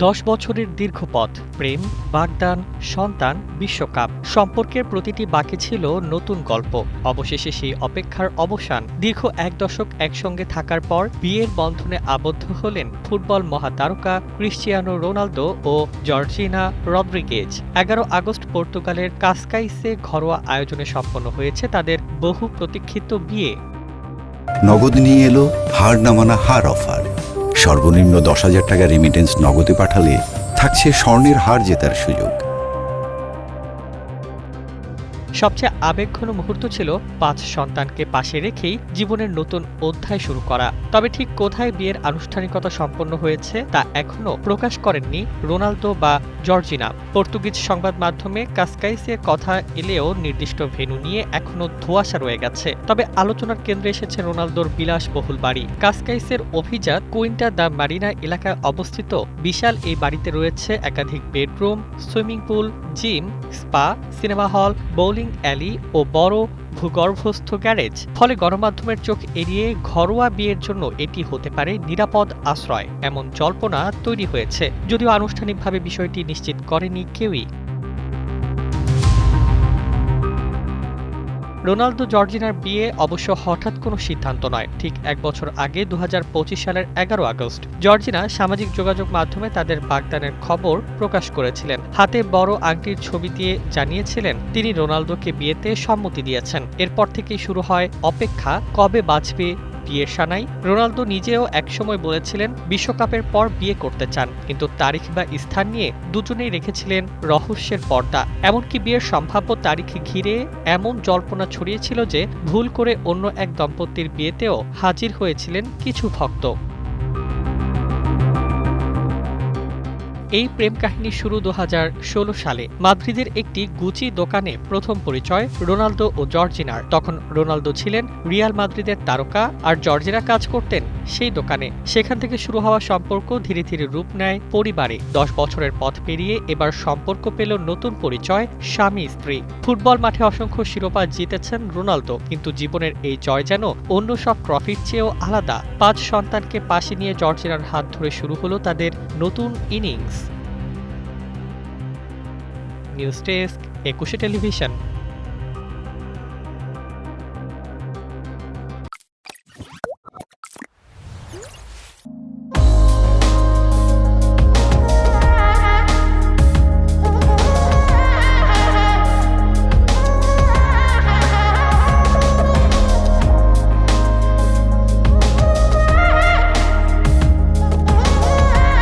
10 বছরের দীর্ঘ পথ, প্রেম, বাগদান, সন্তান, বিশ্বকাপ, সম্পর্কের প্রতিটি বাঁকে ছিল নতুন গল্প। অবশেষে সেই অপেক্ষার অবসান। দীর্ঘ এক দশক একসঙ্গে থাকার পর বিয়ের বন্ধনে আবদ্ধ হলেন ফুটবল মহাতারকা ক্রিশ্চিয়ানো রোনালদো ও জর্জিনা রদ্রিগেজ। 11 আগস্ট পর্তুগালের কাসকাইসে ঘরোয়া আয়োজনে সম্পন্ন হয়েছে তাদের বহু প্রতীক্ষিত বিয়ে। নগদ নিয়ে এলো হার না মানা হার অফার। সর্বনিম্ন 10,000 টাকা রেমিটেন্স নগদে পাঠালে থাকছে স্বর্ণের হার জেতার সুযোগ। সবচেয়ে আবেগঘন মুহূর্ত ছিল 5 সন্তানকে পাশে রেখেই জীবনের নতুন অধ্যায় শুরু করা। তবে ঠিক কোথায় বিয়ের আনুষ্ঠানিকতা সম্পন্ন হয়েছে তা এখনো প্রকাশ করেননি রোনালদো বা জর্জিনা। পর্তুগিজ সংবাদ মাধ্যমে কাসকাইসে কথা এলেও নির্দিষ্ট ভেন্যু নিয়ে এখনো ধোঁয়াশা রয়ে গেছে। তবে আলোচনার কেন্দ্রে এসেছে রোনালদোর বিলাসবহুল বাড়ি। কাসকাইসের অভিজাত কুইন্টা দা মারিনা এলাকায় অবস্থিত বিশাল এই বাড়িতে রয়েছে একাধিক bedroom, swimming pool, gym, spa, cinema hall, bowling alley ও বড় ভূগর্ভস্থ গ্যারেজ। ফলে গণমাধ্যমের চোখ এড়িয়ে ঘরোয়া বিয়ের জন্য এটি হতে পারে নিরাপদ আশ্রয়, এমন জল্পনা তৈরি হয়েছে, যদিও আনুষ্ঠানিকভাবে বিষয়টি নিশ্চিত করেনি কেউই। রোনালদো জর্জিনার বিয়ে অবশ্য হঠাৎ কোনো সিদ্ধান্ত নয়। ঠিক এক বছর আগে 2025 সালের 11 আগস্ট জর্জিনা সামাজিক যোগাযোগ মাধ্যমে তাদের বাগদানের খবর প্রকাশ করেছিলেন। হাতে বড় আংটির ছবি দিয়ে জানিয়েছিলেন তিনি রোনালদোকে বিয়েতে সম্মতি দিয়েছেন। এরপর থেকেই শুরু হয় অপেক্ষা, কবে বাজবে বিয়ের সানাই। রোনালদো নিজেও একসময় বলেছিলেন বিশ্বকাপের পর বিয়ে করতে চান, কিন্তু তারিখ বা স্থান নিয়ে দুজনেই রেখেছিলেন রহস্যের পর্দা। এমনকি বিয়ের সম্ভাব্য তারিখ ঘিরে এমন জল্পনা ছড়িয়েছিল যে ভুল করে অন্য এক দম্পতির বিয়েতেও হাজির হয়েছিলেন কিছু ভক্ত। এই প্রেম কাহিনী শুরু 2016 সালে মাদ্রিদের একটি গুচি দোকানে প্রথম পরিচয় রোনালদো ও জর্জিনার। তখন রোনালদো ছিলেন রিয়াল মাদ্রিদের তারকা আর জর্জিনা কাজ করতেন সেই দোকানে। সেখান থেকে শুরু হওয়া সম্পর্ক ধীরে ধীরে রূপ নেয় পরিবারে। 10 বছরের পথ পেরিয়ে এবার সম্পর্ক পেল নতুন পরিচয়, স্বামী স্ত্রী। ফুটবল মাঠে অসংখ্য শিরোপা জিতেছেন রোনালদো, কিন্তু জীবনের এই জয় যেন অন্য সব ট্রফির চেয়েও আলাদা। 5 সন্তানকে পাশে নিয়ে জর্জিনার হাত ধরে শুরু হলো তাদের নতুন ইনিংস। News desk, 21 television.